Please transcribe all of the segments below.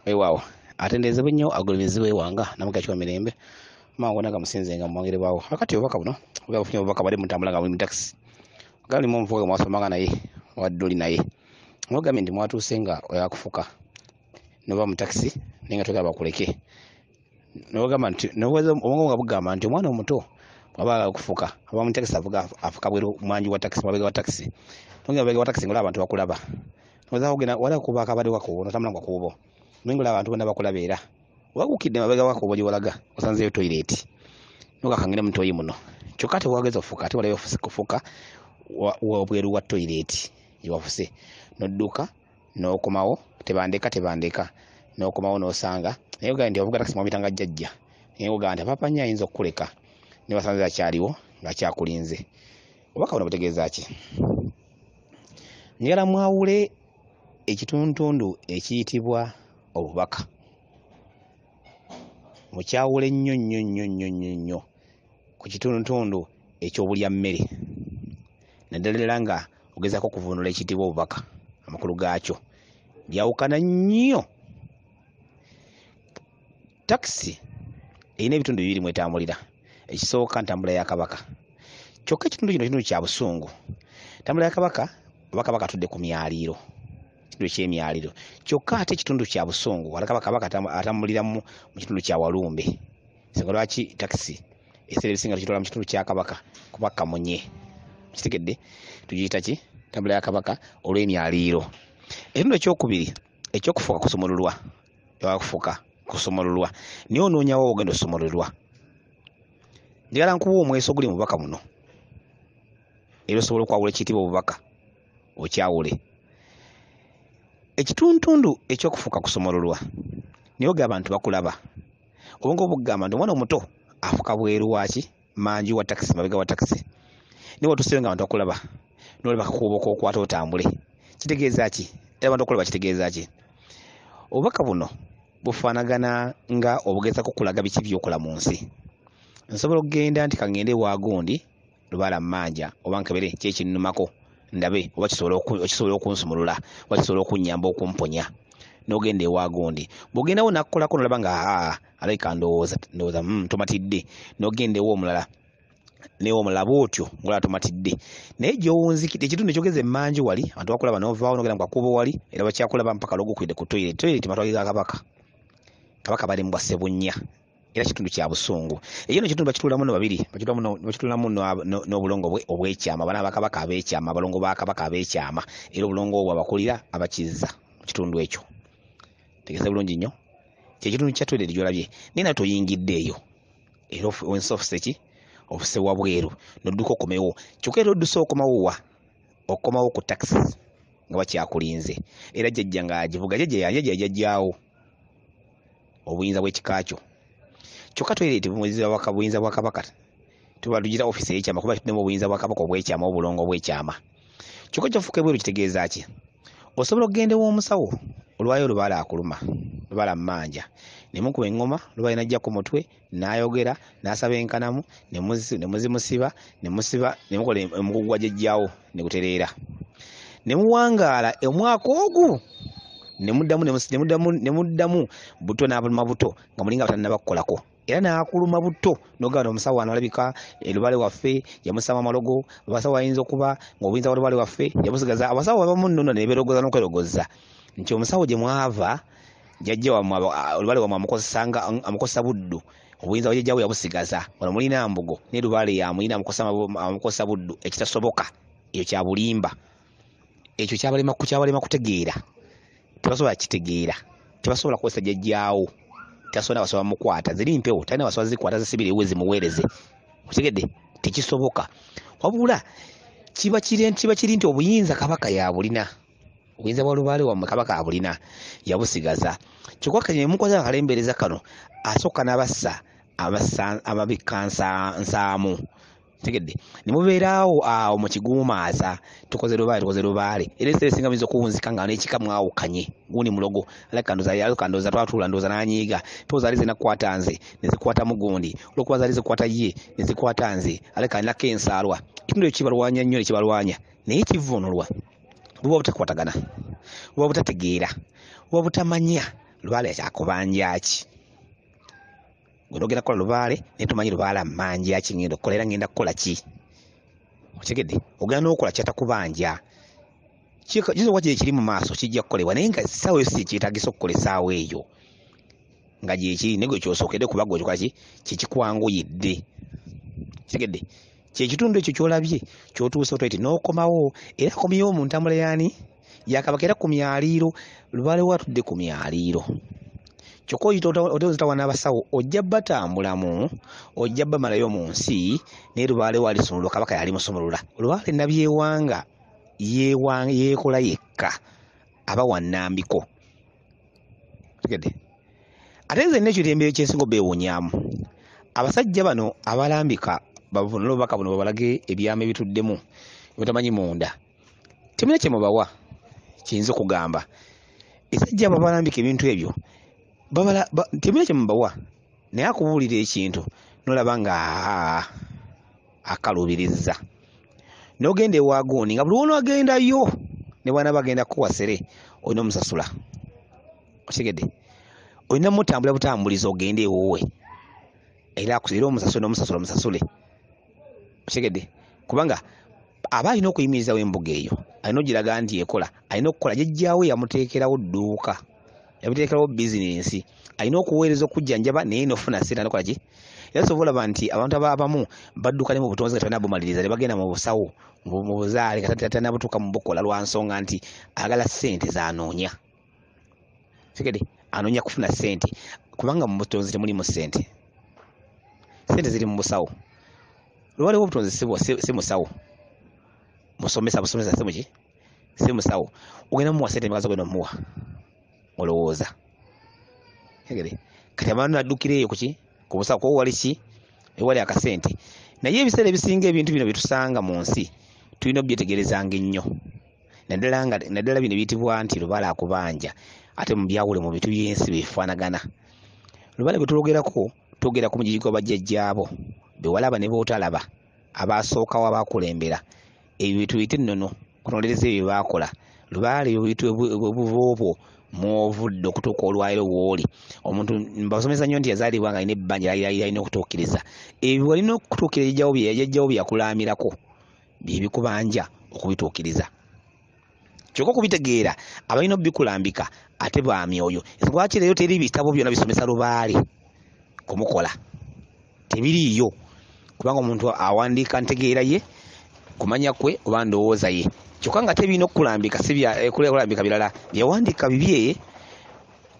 Weewaawo atendezebwe nnyo agulumizibwe wanga namuga kiwa mirembe mangu naga musinze nga mwangire bawo akati obubaka buno bwafunye obubaka bali mutambula nga mu taxi gali mu mvuga mwasomanga naye wadduli naye mugambye nti mwatuuse nga oyakufuka nova mu taxi nenga togaba bakuleke nogamba nti obwongo nga bugamba nti omwana omuto bwaba okufuka aba mu taxi afuka bweru mwanji wa taxi mabega wa taxi nogamba mabega wa taxi ngola abantu bakulaba noza kugenda wala kuba akabade wako notambula nga kubo Mingola abantu bonna bakulabeera wagukidde mabega wako bwe walaga osanzeyo toilet nuka kangene mutoyi muno kyokka tewageza ofuka ate walayo kufuka wabweru wa toilet yiwafuse nodduka n'okomawo tebandeka n'okomawo n'osanga naye ogamba nti ovuga takisi mwamuyita nga jjajja naye ogamba nti apapanya ayinza okukuleka ne basanze akyaliwo ng'akyakulinze obubaka buno butegeeza ki njagala mwawule ekituntundu ekiyitibwa obubaka mukyawule nnyo ku kituntundu ekyobulya mmere naddala nga ogezaako okuvunula ekiyitibwa obubaka amakulu gaakyo byawukana nnyo. Takisi erina ebitundu bibiri mwetambulira ekisooka ntambula ya kabaka kyokka ekitundu kino kitundu kya busungu ntambula ya kabaka oba kabaka atudde ku myaliiro kitundu ky'emyaliro kyokka ate ekitundu kya busungu wala kabaka atambuliramu mu kitundu kya walumbe singa lwaki takisi ebiseera ebisinga tukitwala mu kitundu kya kabaka kuba kamunye kitegedde tugiyita ki ntambula ya kabaka olw'emyaliiro. Ekitundu ekyokubiri ekyokufuuka kusumululwa ewakufuuka kusumululwa niyo onoonyawo ogenda osumululwa njagala nkuwa omweso oguli mu bubaka muno era osobola okwawula ekiyitibwa obubaka okyawule. Ekituntundu ekyokufuuka kusumululwa niyo ge abantu bakulaba obwongo bugamba nti omwana omuto afuka bweru waki manji wa takisi mabega wa takisi niwe otuseyo nga abantu bakulaba noleba kakuubo kokwata otambule kitegeeza ki era abantu okulaba kitegeeza ki obubaka buno bufaanagana nga obugezaako kulaga biki byokola mu nsi. Nsobola okugenda nti kangende waagundi lubaala mmanja oba nkebere kyekinnumako ndabe oba kisobola okunsumulula oba kisobola okunnyamba okumponya n'ogenda ewagundi bw'ogendawo nakkolako nolaba nga alabika ndowooza tomatidde n'ogenda ew'omulala neew'omulala bw'otyo ngolaba tomatidde naye gy'owunzikidde ekitundu ekyogeza emmanju wali abantu bakulaba n'ovaawo n'ogenda mu kakuubo wali era bakyakulaba mpaka lw'ogukwidde ku toilet matwaliza kabaka bali mu bwa Ssebunnya era kitundu kya busungu eyo no kitundu bakitulamu no babiri bakitulamu n'obulongo obwekyama bana bakabaka abekyama abalongo ba kabaka abekyama era obulongo obwo abakulira abakizza mu kitundu ekyo tegeza bulungi nnyo kyekitundu kya toilet gyolabye naye naye toyingidde eyo era wensi ofuse ki ofuse wabweru nodduka okomewo kyokka era oddusa okomawo ku takisi nga bakyakulinze era jjajja nga agivuga jjajja yajjajjaawo obuyinza bw'ekikaakyo kyokka toilet buyinza bwa kabaka tuba tugira ofisi y'ekyama kuba tutinemu obuyinza bwa kabaka obwekyama obulongo obwekyama kyokka kyafuuka ebweru kitegeeza ki osobola okugenda ew'omusawo olwayo olubaala akuluma lubaala mmanja nemukuba eŋŋoma lubaale najja ku mutwe n'ayogera n'asaba enkanamu nemuzimusiba nemukola emugugu gwa jjajjaawo negutereera nemuwangaala omwaka ogu nemuddamu buto n'abuluma buto nga mulinga batannaba kukolako era n'akuluma buto n'ogamba omusawo wano alabika lubaale waffe yamusama amalogo abasawo ayinza okuba ng'obuyinza bwa lubaale waffe yabusigaza abasawo abamu nnono ne beerogoza n'okwerogoza nti omusawo gye mwava jjajja wammwe olubaale wammwe amukozesa buddu obuyinza bwa jjajjaawo yabusigaza wano mulina mbugo ne lubaale yamulina amukozesa buddu ekitasoboka ekyo kya bulimba ekyo kyabalema kutegeera tebasobola kitegeera tebasobola kukozesa jjajjaawo tasobola basobola mukwata ziri mpewo talina basobola zikwata zisibire ewe zimuweereze okitegedde tekisoboka wabula kiba kiri nti obuyinza kabaka yabulina obuyinza bwa lubaale wammwe kabaka abulina yabusigaza kyokka kanyemukoza akalembereza kano asooka n'abassa amabikka nsaamu tegedde nemubeeraawo awo mu kiguumaaza tukoze lubaale era ekiseera esinga muyinza okuwunzika nga n'ekika mwawukanye gundi mulogo alkandoza twatula ndooza n'anyiiga po zaali zinakukwata nze nezikwata mugundi olwokuba zaali zikwata ye nezikwata nze aleka nako ensaalwa ekitundu ekyo kibalwanya nnyo nekibalwanya naye kivvuunulwa buba butakwatagana buba butategeera buba butamanya Lubaale akubanja ki gwe ogenda kukola lubaale naye tomanyi lubaale amanja ki ngenda okukola era ngenda kukola ki okitegedde ogenda n'okola kyatakubanja kizo wa kiri mu maaso kijja kukolebwa naye nga essaawa eyo si kyetaagisa okukola essaawa eyo nga gyekiri naye gwe kyosookedde kuba gwe okikola ki kyekikwanguyidde kitegedde kyekitundu ekyo kyolabye kyotuuse otweti n'okomawo era akomyewo mu ntambula yaani yakabaka era ku myaliiro lubaale watudde ku myaliiro kyokka otozitawa n'abasawo ojja batambulamu ojja bamalayo mu nsi naye lubaale walisumululwa kabaka yali musumulula lubaale nabyewanga yeekola yekka aba wannambiko tegedde ate nze nekyo lyembeera ekyensinga obeewunyaamu abasajja bano abalambika bavunula obubaka buno babalage ebyama ebituddemu batamanyi munda temuna kye mubawa kiyinza okugamba esajja abo abalambika ebintu ebyo temuna kye mubawa naye akubuulira ekintu nolaba nga akalubiriza n'ogenda ewaaguuni nga buli wona agendayo ne bwana bagenda kuwasere olina omusasula okitegedde olina mutambula butambuliza ogende ewuwe era omusasule n'omusasula omusasule okitegedde kubanga aba alina okuyimirizawo embuga eyo alina ogiraga nti ekola alina okukola jjajjaawe yamuteekerawo dduuka yamuteekerawo bizinensi alina okuweereza okujjanjaba naye nofuna sente nokola ki era sobola olaba nti abantu abamu badduka ne mu butonzi nga talina bumaliriza ne bagenda mu busawo mu buzaale nga talinabutuuka mu bukola lwa nsonga nti agala ssente zanoonya tegedde anoonya kufuna ssente kubanga mu butonzi temulimu ssente ziri mu busawo lwaliwo obutonzi si musawo musomesa simuki si musawo ogenda mumuwa ssente mikazo genda mumuwa olowooza tegedde kati abantu naddukira eyo kuki ku busawo ko wali ki ewali akasente naye ebiseera ebisinga ebintu bino byetusanga mu nsi tulina obyetegerezanga ennyo naddala bino biyitibwa nti lubaale akubanja ate mu byawule mu bintu by'ensi bifaanagana lubaale gwe tulogerako twogera ku mujiji gw'abajjajjaabo bewalaba ne bootalaba abaasookawo abaakulembera ebyo bituyite ennono kunolereza ebyo baakola lubaale obwo mwovudde okutuuka olwaliro wooli omuntu mbasomesa nnyo nti yazaalibwa nga alina ebbanja yalina okutuukiriza ebyo walina okutuukira jjajjawo bye yakulamirako byebikubanja okubituukiriza kyokka okubitegeera abalina obikulambika ate ba myoyo lwaki leero teri bitabo byonna bisomesa lubaale kumukola tebiriiyo kubanga omuntu awandiika ntegeera ye kumanya kwe oba ndowooza ye kyokka nga tebirina okukulambika kulambika birala byawandiika bibye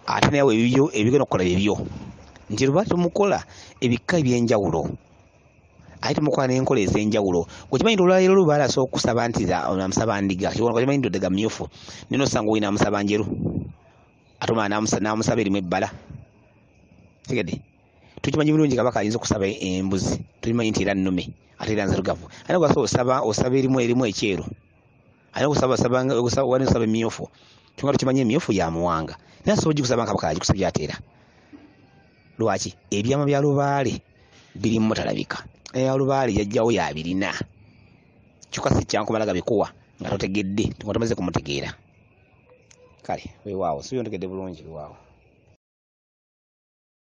ate nawe ebibyo ebigenda okukola bibyo nti lubaale tumukola ebika ebyenjawulo ate tumukola n'enkola ez'enjawulo gwekimanyi nti olwaleero lubaale asobola okusaba nti amusaba ndiga kimanyi nti odega myufu nino osanga olina amusaba njeru ate omala n'amusaba erimu ebbala tegedde tukimanyi bulungi kabaka ayinza okusaba embuzi tukimanyi nti era nnume ate era nzirugavu ate gwasobola osaba erimu ekyeru ate osaba emyufu kyonga tukimanyi emyufu yamuwanga naye asobola gikusaba kabaka agikusabye ateera lwaki ebyama bya lubaale birimu mutalabika lubaale jjajjawo yabirina kyokka si kyankumalaga bikuwa nga totegedde nga tomaze kumutegeera kale weewaawo si byontegedde bulungi weewaawo